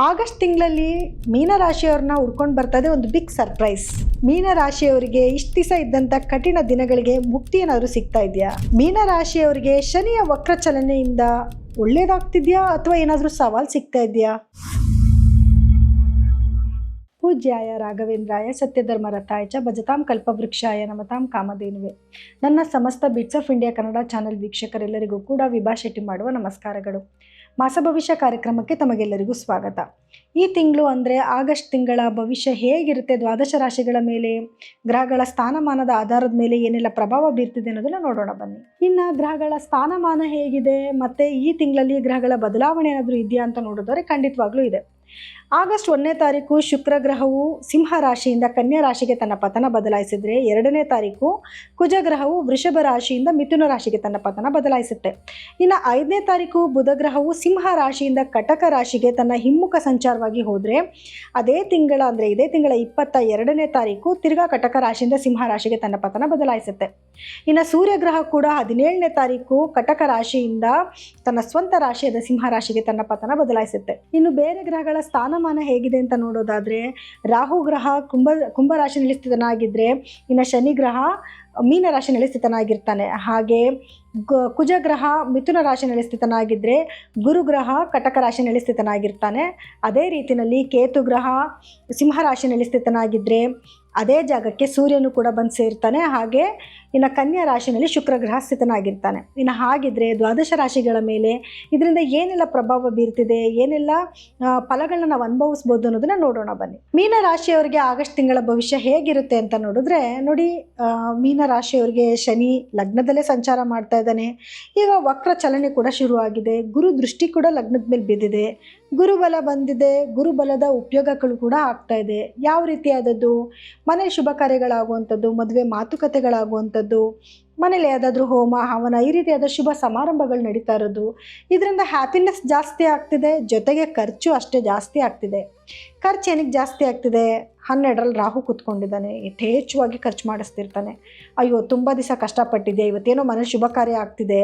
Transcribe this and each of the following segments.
August ತಿಂಗಳಲ್ಲಿ ಮೀನರಾಶಿಯವ್ರನ್ನ ಹುಡ್ಕೊಂಡು ಬರ್ತದೆ ಒಂದು ಬಿಗ್ ಸರ್ಪ್ರೈಸ್. ಮೀನರಾಶಿಯವರಿಗೆ ಇಷ್ಟು ದಿವಸ ಇದ್ದಂಥ ಕಠಿಣ ದಿನಗಳಿಗೆ ಮುಕ್ತಿ ಏನಾದರೂ ಸಿಗ್ತಾ ಇದೆಯಾ? ಮೀನರಾಶಿಯವರಿಗೆ ಶನಿಯ ವಕ್ರ ಚಲನೆಯಿಂದ ಒಳ್ಳೇದಾಗ್ತಿದೆಯಾ ಅಥವಾ ಏನಾದರೂ ಸವಾಲು ಸಿಗ್ತಾ ಇದೆಯಾ? ಪೂಜ್ಯಾಯ ರಾಘವೇಂದ್ರಾಯ ಸತ್ಯಧರ್ಮರಥಾಯ ಚ ಭಜತಾಂ ಕಲ್ಪವೃಕ್ಷಾಯ ನಮತಾಂ ಕಾಮಧೇನುವೆ. ನನ್ನ ಸಮಸ್ತ bits of India Kannada channel ವೀಕ್ಷಕರೆಲ್ಲರಿಗೂ ಕೂಡ ವಿಭಾ ಶೆಟ್ಟಿ ಮಾಡುವ ನಮಸ್ಕಾರಗಳು. ಮಾಸ ಭವಿಷ್ಯ ಕಾರ್ಯಕ್ರಮಕ್ಕೆ ತಮಗೆಲ್ಲರಿಗೂ ಸ್ವಾಗತ. ಈ ತಿಂಗಳು ಅಂದರೆ ಆಗಸ್ಟ್ ತಿಂಗಳ ಭವಿಷ್ಯ ಹೇಗಿರುತ್ತೆ, ದ್ವಾದಶ ರಾಶಿಗಳ ಮೇಲೆ ಗ್ರಹಗಳ ಸ್ಥಾನಮಾನದ ಆಧಾರದ ಮೇಲೆ ಏನೆಲ್ಲ ಪ್ರಭಾವ ಬೀರ್ತಿದೆ ಅನ್ನೋದನ್ನ ನೋಡೋಣ ಬನ್ನಿ. ಇನ್ನು ಗ್ರಹಗಳ ಸ್ಥಾನಮಾನ ಹೇಗಿದೆ ಮತ್ತು ಈ ತಿಂಗಳಲ್ಲಿ ಗ್ರಹಗಳ ಬದಲಾವಣೆ ಏನಾದರೂ ಇದೆಯಾ ಅಂತ ನೋಡಿದ್ರೆ ಖಂಡಿತವಾಗ್ಲೂ ಇದೆ. ಆಗಸ್ಟ್ 1ನೇ ತಾರೀಕು ಶುಕ್ರ ಗ್ರಹವು ಸಿಂಹ ರಾಶಿಯಿಂದ ಕನ್ಯಾ ರಾಶಿಗೆ ತನ್ನ ಪತನ ಬದಲಾಯಿಸಿದರೆ, 2ನೇ ತಾರೀಕು ಕುಜ ಗ್ರಹವು ವೃಷಭ ರಾಶಿಯಿಂದ ಮಿಥುನ ರಾಶಿಗೆ ತನ್ನ ಪತನ ಬದಲಾಯಿಸುತ್ತೆ. ಇನ್ನು 5ನೇ ತಾರೀಕು ಬುಧ ಗ್ರಹವು ಸಿಂಹ ರಾಶಿಯಿಂದ ಕಟಕ ರಾಶಿಗೆ ತನ್ನ ಹಿಮ್ಮುಖ ಸಂಚಾರವಾಗಿ ಹೋದರೆ, ಅದೇ ತಿಂಗಳ ಅಂದರೆ ಇದೇ ತಿಂಗಳ 22ನೇ ತಾರೀಕು ತಿರ್ಗಾ ಕಟಕ ರಾಶಿಯಿಂದ ಸಿಂಹ ರಾಶಿಗೆ ತನ್ನ ಪತನ ಬದಲಾಯಿಸುತ್ತೆ. ಇನ್ನು ಸೂರ್ಯ ಗ್ರಹ ಕೂಡ 17ನೇ ತಾರೀಕು ಕಟಕ ರಾಶಿಯಿಂದ ತನ್ನ ಸ್ವಂತ ರಾಶಿಯಾದ ಸಿಂಹ ರಾಶಿಗೆ ತನ್ನ ಪತನ ಬದಲಾಯಿಸುತ್ತೆ. ಇನ್ನು ಬೇರೆ ಗ್ರಹಗಳ ಸ್ಥಾನಮಾನ ಹೇಗಿದೆ ಅಂತ ನೋಡೋದಾದರೆ, ರಾಹು ಗ್ರಹ ಕುಂಭ ರಾಶಿಯಲ್ಲಿ ಸ್ಥಿತನಾಗಿದ್ದರೆ, ಇನ್ನು ಶನಿ ಗ್ರಹ ಮೀನ ರಾಶಿಯಲ್ಲಿ ಸ್ಥಿತನಾಗಿರ್ತಾನೆ. ಹಾಗೆ ಕುಜ ಗ್ರಹ ಮಿಥುನ ರಾಶಿಯಲ್ಲಿ ಸ್ಥಿತನಾಗಿದ್ದರೆ, ಗುರು ಗ್ರಹ ಕಟಕ ರಾಶಿಯಲ್ಲಿ ಸ್ಥಿತನಾಗಿರ್ತಾನೆ. ಅದೇ ರೀತಿಯಲ್ಲಿ ಕೇತು ಗ್ರಹ ಸಿಂಹ ರಾಶಿಯಲ್ಲಿ ಸ್ಥಿತನಾಗಿದ್ದರೆ ಅದೇ ಜಾಗಕ್ಕೆ ಸೂರ್ಯನು ಕೂಡ ಬಂದು ಸೇರ್ತಾನೆ. ಹಾಗೆ ಇನ್ನು ಕನ್ಯಾ ರಾಶಿಯಲ್ಲಿ ಶುಕ್ರ ಗ್ರಹ ಸ್ಥಿತನಾಗಿರ್ತಾನೆ. ಇನ್ನು ಹಾಗಿದ್ರೆ ದ್ವಾದಶ ರಾಶಿಗಳ ಮೇಲೆ ಇದರಿಂದ ಏನೆಲ್ಲ ಪ್ರಭಾವ ಬೀರ್ತಿದೆ, ಏನೆಲ್ಲ ಫಲಗಳನ್ನ ನಾವು ಅನುಭವಿಸ್ಬೋದು ಅನ್ನೋದನ್ನ ನೋಡೋಣ ಬನ್ನಿ. ಮೀನ ರಾಶಿಯವರಿಗೆ ಆಗಸ್ಟ್ ತಿಂಗಳ ಭವಿಷ್ಯ ಹೇಗಿರುತ್ತೆ ಅಂತ ನೋಡಿದ್ರೆ, ನೋಡಿ, ಮೀನ ರಾಶಿಯವರಿಗೆ ಶನಿ ಲಗ್ನದಲ್ಲೇ ಸಂಚಾರ ಮಾಡ್ತಾ ಇದ್ದಾನೆ. ಈಗ ವಕ್ರ ಚಲನೆ ಕೂಡ ಶುರುವಾಗಿದೆ. ಗುರು ದೃಷ್ಟಿ ಕೂಡ ಲಗ್ನದ ಮೇಲೆ ಬಿದ್ದಿದೆ. ಗುರುಬಲ ಬಂದಿದೆ. ಗುರುಬಲದ ಉಪಯೋಗಗಳು ಕೂಡ ಆಗ್ತಾ ಇದೆ. ಯಾವ ರೀತಿಯಾದದ್ದು? ಮನೆ ಶುಭ ಕಾರ್ಯಗಳಾಗುವಂಥದ್ದು, ಮದುವೆ ಮಾತುಕತೆಗಳಾಗುವಂಥದ್ದು, ಮನೇಲಿ ಯಾವುದಾದ್ರೂ ಹೋಮ ಹವನ ಈ ರೀತಿಯಾದ ಶುಭ ಸಮಾರಂಭಗಳು ನಡೀತಾ ಇರೋದು. ಇದರಿಂದ ಹ್ಯಾಪಿನೆಸ್ ಜಾಸ್ತಿ ಆಗ್ತಿದೆ, ಜೊತೆಗೆ ಖರ್ಚು ಅಷ್ಟೇ ಜಾಸ್ತಿ ಆಗ್ತಿದೆ. ಖರ್ಚು ಏನಕ್ಕೆ ಜಾಸ್ತಿ ಆಗ್ತಿದೆ? 12ರಲ್ಲಿ ರಾಹು ಕೂತ್ಕೊಂಡಿದ್ದಾನೆ. ಯಥೇಚ್ಛವಾಗಿ ಖರ್ಚು ಮಾಡಿಸ್ತಿರ್ತಾನೆ. ಅಯ್ಯೋ ತುಂಬ ದಿವಸ ಕಷ್ಟಪಟ್ಟಿದೆ, ಇವತ್ತೇನೋ ಮನೇಲಿ ಶುಭ ಕಾರ್ಯ ಆಗ್ತಿದೆ,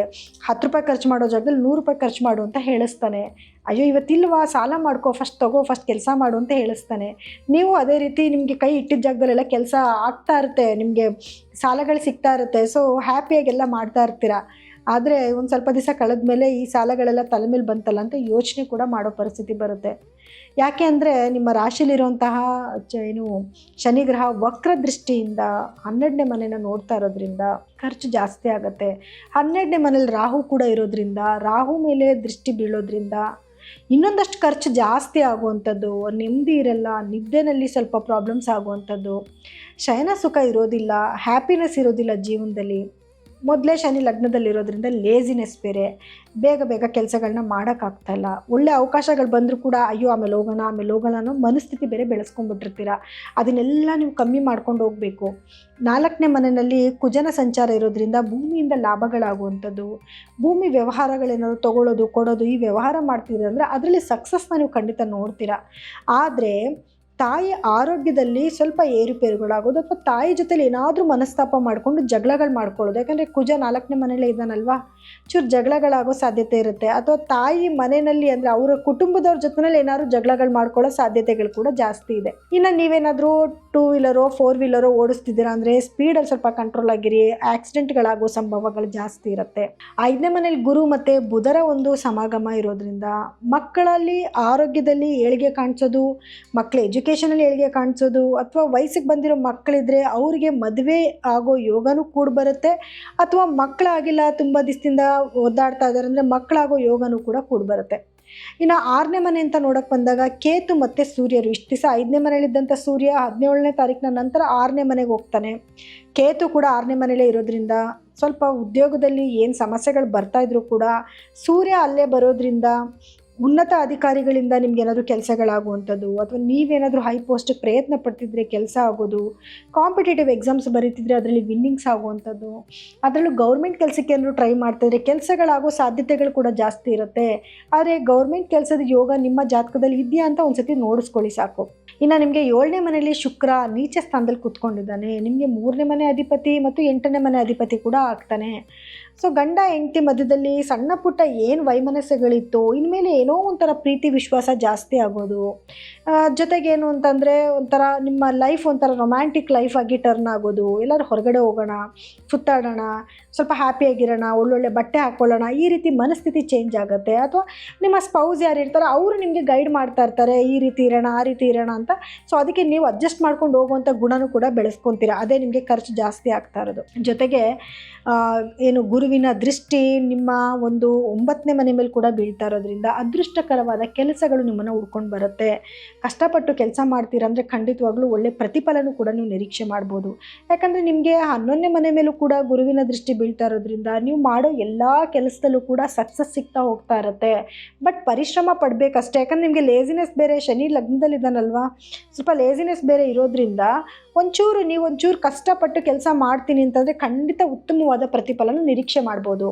10 ರೂಪಾಯಿ ಖರ್ಚು ಮಾಡೋ ಜಾಗದಲ್ಲಿ 100 ರೂಪಾಯಿ ಖರ್ಚು ಮಾಡು ಅಂತ ಹೇಳಿಸ್ತಾನೆ. ಅಯ್ಯೋ ಇವತ್ತಿಲ್ವಾ, ಸಾಲ ಮಾಡ್ಕೋ, ಫಸ್ಟ್ ತಗೋ, ಫಸ್ಟ್ ಕೆಲಸ ಮಾಡು ಅಂತ ಹೇಳಿಸ್ತಾನೆ. ನೀವು ಅದೇ ರೀತಿ ನಿಮಗೆ ಕೈ ಇಟ್ಟಿದ್ದ ಜಾಗದಲ್ಲೆಲ್ಲ ಕೆಲಸ ಆಗ್ತಾ ಇರುತ್ತೆ, ನಿಮಗೆ ಸಾಲಗಳು ಸಿಗ್ತಾ ಇರುತ್ತೆ. ಸೊ ಹ್ಯಾಪಿಯಾಗೆಲ್ಲ ಮಾಡ್ತಾ ಇರ್ತೀರ. ಆದರೆ ಒಂದು ಸ್ವಲ್ಪ ದಿವಸ ಕಳೆದ ಮೇಲೆ ಈ ಸಾಲಗಳೆಲ್ಲ ತಲೆ ಮೇಲೆ ಬಂತಲ್ಲ ಅಂತ ಯೋಚನೆ ಕೂಡ ಮಾಡೋ ಪರಿಸ್ಥಿತಿ ಬರುತ್ತೆ. ಯಾಕೆ ಅಂದರೆ ನಿಮ್ಮ ರಾಶಿಲಿರುವಂತಹ ಶನಿ ಗ್ರಹ ವಕ್ರ ದೃಷ್ಟಿಯಿಂದ 12ನೇ ಮನೆಯನ್ನು ನೋಡ್ತಾ ಇರೋದ್ರಿಂದ ಖರ್ಚು ಜಾಸ್ತಿ ಆಗುತ್ತೆ. 12ನೇ ಮನೇಲಿ ರಾಹು ಕೂಡ ಇರೋದ್ರಿಂದ, ರಾಹು ಮೇಲೆ ದೃಷ್ಟಿ ಬೀಳೋದ್ರಿಂದ ಇನ್ನೊಂದಷ್ಟು ಖರ್ಚು ಜಾಸ್ತಿ ಆಗುವಂಥದ್ದು, ನೆಮ್ಮದಿ ಇರಲ್ಲ, ನಿದ್ದೆನಲ್ಲಿ ಸ್ವಲ್ಪ ಪ್ರಾಬ್ಲಮ್ಸ್ ಆಗುವಂಥದ್ದು, ಶಯನ ಸುಖ ಇರೋದಿಲ್ಲ, ಹ್ಯಾಪಿನೆಸ್ ಇರೋದಿಲ್ಲ ಜೀವನದಲ್ಲಿ. ಮೊದಲೇ ಶನಿ ಲಗ್ನದಲ್ಲಿರೋದ್ರಿಂದ ಲೇಜಿನೆಸ್ ಬೇರೆ, ಬೇಗ ಬೇಗ ಕೆಲಸಗಳನ್ನ ಮಾಡೋಕ್ಕಾಗ್ತಾಯಿಲ್ಲ. ಒಳ್ಳೆ ಅವಕಾಶಗಳು ಬಂದರೂ ಕೂಡ ಅಯ್ಯೋ ಆಮೇಲೆ ಹೋಗೋಣ ಅನ್ನೋ ಮನಸ್ಥಿತಿ ಬೇರೆ ಬೆಳೆಸ್ಕೊಂಡ್ಬಿಟ್ಟಿರ್ತೀರ. ಅದನ್ನೆಲ್ಲ ನೀವು ಕಮ್ಮಿ ಮಾಡ್ಕೊಂಡು ಹೋಗಬೇಕು. 4ನೇ ಮನೆಯಲ್ಲಿ ಕುಜನ ಸಂಚಾರ ಇರೋದ್ರಿಂದ ಭೂಮಿಯಿಂದ ಲಾಭಗಳಾಗುವಂಥದ್ದು, ಭೂಮಿ ವ್ಯವಹಾರಗಳೇನಾದ್ರು ತೊಗೊಳ್ಳೋದು ಕೊಡೋದು, ಈ ವ್ಯವಹಾರ ಮಾಡ್ತಿದ್ರೆ ಅಂದರೆ ಅದರಲ್ಲಿ ಸಕ್ಸಸ್ನ ನೀವು ಖಂಡಿತ ನೋಡ್ತೀರಾ. ಆದರೆ ತಾಯಿ ಆರೋಗ್ಯದಲ್ಲಿ ಸ್ವಲ್ಪ ಏರುಪೇರುಗಳಾಗೋದು, ಅಥವಾ ತಾಯಿ ಜೊತೆಲಿ ಏನಾದರೂ ಮನಸ್ತಾಪ ಮಾಡಿಕೊಂಡು ಜಗಳಗಳು ಮಾಡ್ಕೊಳ್ಳೋದು. ಯಾಕಂದರೆ ಕುಜ 4ನೇ ಮನೇಲೇ ಇದ್ದಾನಲ್ವಾ, ಚೂರು ಜಗಳಗಳಾಗೋ ಸಾಧ್ಯತೆ ಇರುತ್ತೆ. ಅಥವಾ ತಾಯಿ ಮನೆಯಲ್ಲಿ ಅಂದರೆ ಅವರ ಕುಟುಂಬದವ್ರ ಜೊತೆಯಲ್ಲಿ ಏನಾದರೂ ಜಗಳಗಳು ಮಾಡ್ಕೊಳ್ಳೋ ಸಾಧ್ಯತೆಗಳು ಕೂಡ ಜಾಸ್ತಿ ಇದೆ. ಇನ್ನು ನೀವೇನಾದರೂ 2 ವೀಲರೋ 4 ವೀಲರೋ ಓಡಿಸ್ತಿದ್ದೀರಾ ಅಂದರೆ ಸ್ಪೀಡಲ್ಲಿ ಸ್ವಲ್ಪ ಕಂಟ್ರೋಲ್ ಆಗಿರಿ. ಆಕ್ಸಿಡೆಂಟ್ಗಳಾಗೋ ಸಂಭವಗಳು ಜಾಸ್ತಿ ಇರುತ್ತೆ. 5ನೇ ಮನೇಲಿ ಗುರು ಮತ್ತು ಬುಧರ ಒಂದು ಸಮಾಗಮ ಇರೋದ್ರಿಂದ ಮಕ್ಕಳಲ್ಲಿ ಆರೋಗ್ಯದಲ್ಲಿ ಏಳಿಗೆ ಕಾಣಿಸೋದು, ಮಕ್ಕಳ ಎಜುಕೇಷನಲ್ಲಿ ಏಳಿಗೆ ಕಾಣಿಸೋದು, ಅಥವಾ ವಯಸ್ಸಿಗೆ ಬಂದಿರೋ ಮಕ್ಕಳಿದ್ರೆ ಅವರಿಗೆ ಮದುವೆ ಆಗೋ ಯೋಗನೂ ಕೂಡ ಬರುತ್ತೆ. ಅಥವಾ ಮಕ್ಕಳಾಗಿಲ್ಲ, ತುಂಬ ದಿವಸದಿಂದ ಒದ್ದಾಡ್ತಾ ಇದ್ದಾರೆ ಅಂದರೆ ಮಕ್ಕಳಾಗೋ ಯೋಗನೂ ಕೂಡ ಬರುತ್ತೆ. ಇನ್ನು 6ನೇ ಮನೆ ಅಂತ ನೋಡೋಕೆ ಬಂದಾಗ ಕೇತು ಮತ್ತು ಸೂರ್ಯರು ಇಷ್ಟು ದಿವಸ 5ನೇ ಮನೆಯಲ್ಲಿದ್ದಂಥ ಸೂರ್ಯ 17ನೇ ತಾರೀಕಿನ ನಂತರ 6ನೇ ಮನೆಗೆ ಹೋಗ್ತಾನೆ. ಕೇತು ಕೂಡ 6ನೇ ಮನೆಯಲ್ಲೇ ಇರೋದ್ರಿಂದ ಸ್ವಲ್ಪ ಉದ್ಯೋಗದಲ್ಲಿ ಏನು ಸಮಸ್ಯೆಗಳು ಬರ್ತಾಯಿದ್ರು ಕೂಡ ಸೂರ್ಯ ಅಲ್ಲೇ ಬರೋದ್ರಿಂದ ಉನ್ನತ ಅಧಿಕಾರಿಗಳಿಂದ ನಿಮ್ಗೆ ಏನಾದರೂ ಕೆಲಸಗಳಾಗುವಂಥದ್ದು, ಅಥವಾ ನೀವೇನಾದರೂ ಹೈ ಪೋಸ್ಟಿಗೆ ಪ್ರಯತ್ನ ಪಡ್ತಿದ್ರೆ ಕೆಲಸ ಆಗೋದು, ಕಾಂಪಿಟೇಟಿವ್ ಎಕ್ಸಾಮ್ಸ್ ಬರೀತಿದ್ರೆ ಅದರಲ್ಲಿ ವಿನ್ನಿಂಗ್ಸ್ ಆಗುವಂಥದ್ದು, ಅದರಲ್ಲೂ ಗೌರ್ಮೆಂಟ್ ಕೆಲಸಕ್ಕೆ ಏನಾದರೂ ಟ್ರೈ ಮಾಡ್ತಾಯಿದ್ರೆ ಕೆಲಸಗಳಾಗೋ ಸಾಧ್ಯತೆಗಳು ಕೂಡ ಜಾಸ್ತಿ ಇರುತ್ತೆ. ಆದರೆ ಗೌರ್ಮೆಂಟ್ ಕೆಲಸದ ಯೋಗ ನಿಮ್ಮ ಜಾತಕದಲ್ಲಿ ಇದೆಯಾ ಅಂತ ಒಂದು ಸತಿ ನೋಡಿಸ್ಕೊಳ್ಳಿ ಸಾಕು. ಇನ್ನು ನಿಮಗೆ 7ನೇ ಮನೆಯಲ್ಲಿ ಶುಕ್ರ ನೀಚ ಸ್ಥಾನದಲ್ಲಿ ಕೂತ್ಕೊಂಡಿದ್ದಾನೆ. ನಿಮಗೆ 3ನೇ ಮನೆ ಅಧಿಪತಿ ಮತ್ತು 8ನೇ ಮನೆ ಅಧಿಪತಿ ಕೂಡ ಆಗ್ತಾನೆ. ಸೊ ಗಂಡ ಹೆಂಡತಿ ಮಧ್ಯದಲ್ಲಿ ಸಣ್ಣ ಪುಟ್ಟ ಏನು ವೈಮನಸ್ಸುಗಳಿತ್ತು ಇನ್ಮೇಲೆ ಏನೋ ಒಂಥರ ಪ್ರೀತಿ ವಿಶ್ವಾಸ ಜಾಸ್ತಿ ಆಗೋದು. ಜೊತೆಗೇನು ಅಂತಂದರೆ ಒಂಥರ ನಿಮ್ಮ ಲೈಫ್ ಒಂಥರ ರೊಮ್ಯಾಂಟಿಕ್ ಲೈಫ್ ಆಗಿ ಟರ್ನ್ ಆಗೋದು. ಎಲ್ಲರೂ ಹೊರಗಡೆ ಹೋಗೋಣ, ಸುತ್ತಾಡೋಣ, ಸ್ವಲ್ಪ ಹ್ಯಾಪಿಯಾಗಿರೋಣ, ಒಳ್ಳೊಳ್ಳೆ ಬಟ್ಟೆ ಹಾಕ್ಕೊಳ್ಳೋಣ, ಈ ರೀತಿ ಮನಸ್ಥಿತಿ ಚೇಂಜ್ ಆಗುತ್ತೆ. ಅಥವಾ ನಿಮ್ಮ ಸ್ಪೌಸ್ ಯಾರು ಇರ್ತಾರೋ ಅವರು ನಿಮಗೆ ಗೈಡ್ ಮಾಡ್ತಾ ಇರ್ತಾರೆ, ಈ ರೀತಿ ಇರೋಣ ಆ ರೀತಿ ಇರೋಣ ಅಂತ. ಸೊ ಅದಕ್ಕೆ ನೀವು ಅಡ್ಜಸ್ಟ್ ಮಾಡ್ಕೊಂಡು ಹೋಗುವಂಥ ಗುಣನೂ ಕೂಡ ಬೆಳೆಸ್ಕೊತೀರ. ಅದೇ ನಿಮಗೆ ಖರ್ಚು ಜಾಸ್ತಿ ಆಗ್ತಾ ಇರೋದು. ಜೊತೆಗೆ ಏನು ಗುರುವಿನ ದೃಷ್ಟಿ ನಿಮ್ಮ ಒಂದು 9ನೇ ಮನೆ ಮೇಲೆ ಕೂಡ ಬೀಳ್ತಾ ಇರೋದ್ರಿಂದ ಅದೃಷ್ಟಕರವಾದ ಕೆಲಸಗಳು ನಿಮ್ಮನ್ನು ಹುಡ್ಕೊಂಡು ಬರುತ್ತೆ. ಕಷ್ಟಪಟ್ಟು ಕೆಲಸ ಮಾಡ್ತೀರಂದರೆ ಖಂಡಿತವಾಗ್ಲೂ ಒಳ್ಳೆ ಪ್ರತಿಫಲನೂ ಕೂಡ ನೀವು ನಿರೀಕ್ಷೆ ಮಾಡ್ಬೋದು. ಯಾಕಂದರೆ ನಿಮಗೆ 11ನೇ ಮನೆ ಮೇಲೂ ಕೂಡ ಗುರುವಿನ ದೃಷ್ಟಿ ಬೀಳ್ತಾ ಇರೋದ್ರಿಂದ ನೀವು ಮಾಡೋ ಎಲ್ಲ ಕೆಲಸದಲ್ಲೂ ಕೂಡ ಸಕ್ಸಸ್ ಸಿಗ್ತಾ ಹೋಗ್ತಾ ಇರುತ್ತೆ. ಬಟ್ ಪರಿಶ್ರಮ ಪಡಬೇಕಷ್ಟೇ. ಯಾಕಂದರೆ ನಿಮಗೆ ಲೇಸಿನೆಸ್ ಬೇರೆ, ಶನಿ ಲಗ್ನದಲ್ಲಿದ್ದಾನಲ್ವಾ, ಸ್ವಲ್ಪ ಲೇಸಿನೆಸ್ ಬೇರೆ ಇರೋದ್ರಿಂದ ನೀವು ಒಂಚೂರು ಕಷ್ಟಪಟ್ಟು ಕೆಲಸ ಮಾಡ್ತೀನಿ ಅಂತಂದರೆ ಖಂಡಿತ ಉತ್ತಮವಾದ ಪ್ರತಿಫಲನ ನಿರೀಕ್ಷೆ ಮಾಡ್ಬೋದು.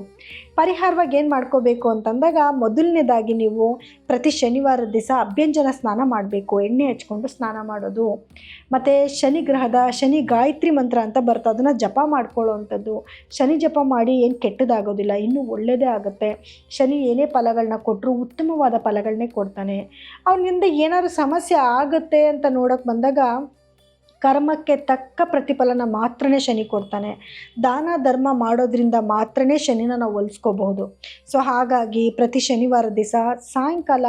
ಪರಿಹಾರವಾಗಿ ಏನು ಮಾಡ್ಕೋಬೇಕು ಅಂತಂದಾಗ ಮೊದಲನೇದಾಗಿ ನೀವು ಪ್ರತಿ ಶನಿವಾರದ ದಿವಸ ಅಭ್ಯಂಜನ ಸ್ನಾನ ಮಾಡಬೇಕು. ಎಣ್ಣೆ ಹಚ್ಕೊಂಡು ಸ್ನಾನ ಮಾಡೋದು. ಮತ್ತು ಶನಿ ಗಾಯತ್ರಿ ಮಂತ್ರ ಅಂತ ಬರ್ತದೆ, ಅದನ್ನು ಜಪ ಮಾಡ್ಕೊಳ್ಳೋವಂಥದ್ದು. ಶನಿ ಜಪ ಮಾಡಿ ಏನು ಕೆಟ್ಟದಾಗೋದಿಲ್ಲ, ಇನ್ನೂ ಒಳ್ಳೆಯದೇ ಆಗುತ್ತೆ. ಶನಿ ಏನೇ ಫಲಗಳನ್ನ ಕೊಟ್ಟರು ಉತ್ತಮವಾದ ಫಲಗಳನ್ನೇ ಕೊಡ್ತಾನೆ. ಅವನಿಂದ ಏನಾದರೂ ಸಮಸ್ಯೆ ಆಗುತ್ತೆ ಅಂತ ನೋಡೋಕ್ಕೆ ಬಂದಾಗ ಕರ್ಮಕ್ಕೆ ತಕ್ಕ ಪ್ರತಿಫಲನ ಮಾತ್ರನೇ ಶನಿ ಕೊಡ್ತಾನೆ. ದಾನ ಧರ್ಮ ಮಾಡೋದ್ರಿಂದ ಮಾತ್ರನೇ ಶನಿನ ನಾವು ಒಲಿಸ್ಕೋಬಹುದು. ಸೊ ಹಾಗಾಗಿ ಪ್ರತಿ ಶನಿವಾರ ದಿವಸ ಸಾಯಂಕಾಲ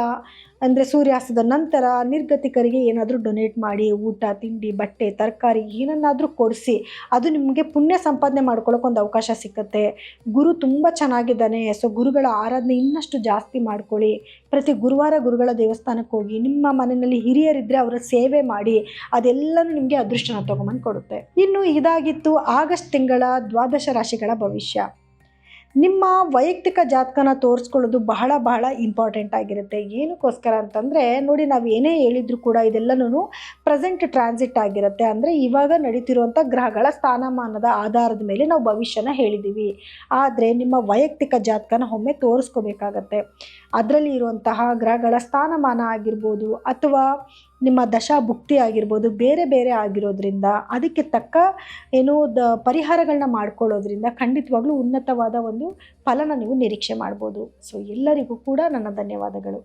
ಅಂದರೆ ಸೂರ್ಯಾಸ್ತದ ನಂತರ ನಿರ್ಗತಿಕರಿಗೆ ಏನಾದರೂ ಡೊನೇಟ್ ಮಾಡಿ, ಊಟ ತಿಂಡಿ ಬಟ್ಟೆ ತರಕಾರಿ ಏನನ್ನಾದರೂ ಕೊಡಿಸಿ, ಅದು ನಿಮಗೆ ಪುಣ್ಯ ಸಂಪಾದನೆ ಮಾಡ್ಕೊಳ್ಳೋಕೆ ಒಂದು ಅವಕಾಶ ಸಿಕ್ಕತ್ತೆ. ಗುರು ತುಂಬ ಚೆನ್ನಾಗಿದ್ದಾನೆ, ಸೊ ಗುರುಗಳ ಆರಾಧನೆ ಇನ್ನಷ್ಟು ಜಾಸ್ತಿ ಮಾಡ್ಕೊಳ್ಳಿ. ಪ್ರತಿ ಗುರುವಾರ ಗುರುಗಳ ದೇವಸ್ಥಾನಕ್ಕೆ ಹೋಗಿ, ನಿಮ್ಮ ಮನೆಯಲ್ಲಿ ಹಿರಿಯರಿದ್ದರೆ ಅವರ ಸೇವೆ ಮಾಡಿ, ಅದೆಲ್ಲನೂ ನಿಮಗೆ ಅದೃಷ್ಟನ ತೊಗೊಂಬಂದು ಕೊಡುತ್ತೆ. ಇನ್ನು ಇದಾಗಿತ್ತು ಆಗಸ್ಟ್ ತಿಂಗಳ 12 ರಾಶಿಗಳ ಭವಿಷ್ಯ. ನಿಮ್ಮ ವೈಯಕ್ತಿಕ ಜಾತಕನ ತೋರಿಸ್ಕೊಳ್ಳೋದು ಬಹಳ ಬಹಳ ಇಂಪಾರ್ಟೆಂಟ್ ಆಗಿರುತ್ತೆ. ಏನಕ್ಕೋಸ್ಕರ ಅಂತಂದರೆ ನೋಡಿ, ನಾವು ಏನೇ ಹೇಳಿದರೂ ಕೂಡ ಇದೆಲ್ಲನೂ ಪ್ರೆಸೆಂಟ್ ಟ್ರಾನ್ಸಿಟ್ ಆಗಿರುತ್ತೆ. ಅಂದರೆ ಇವಾಗ ನಡೀತಿರುವಂಥ ಗ್ರಹಗಳ ಸ್ಥಾನಮಾನದ ಆಧಾರದ ಮೇಲೆ ನಾವು ಭವಿಷ್ಯನ ಹೇಳಿದ್ದೀವಿ. ಆದರೆ ನಿಮ್ಮ ವೈಯಕ್ತಿಕ ಜಾತಕನ ಒಮ್ಮೆ ತೋರಿಸ್ಕೋಬೇಕಾಗತ್ತೆ. ಅದರಲ್ಲಿ ಇರುವಂತಹ ಗ್ರಹಗಳ ಸ್ಥಾನಮಾನ ಆಗಿರ್ಬೋದು ಅಥವಾ ನಿಮ್ಮ ದಶಾಭುಕ್ತಿ ಆಗಿರ್ಬೋದು ಬೇರೆ ಬೇರೆ ಆಗಿರೋದ್ರಿಂದ ಅದಕ್ಕೆ ತಕ್ಕ ಪರಿಹಾರಗಳನ್ನ ಮಾಡ್ಕೊಳ್ಳೋದ್ರಿಂದ ಖಂಡಿತವಾಗ್ಲೂ ಉನ್ನತವಾದ ಒಂದು ಫಲನ ನೀವು ನಿರೀಕ್ಷೆ ಮಾಡ್ಬೋದು. ಸೊ ಎಲ್ಲರಿಗೂ ಕೂಡ ನನ್ನ ಧನ್ಯವಾದಗಳು.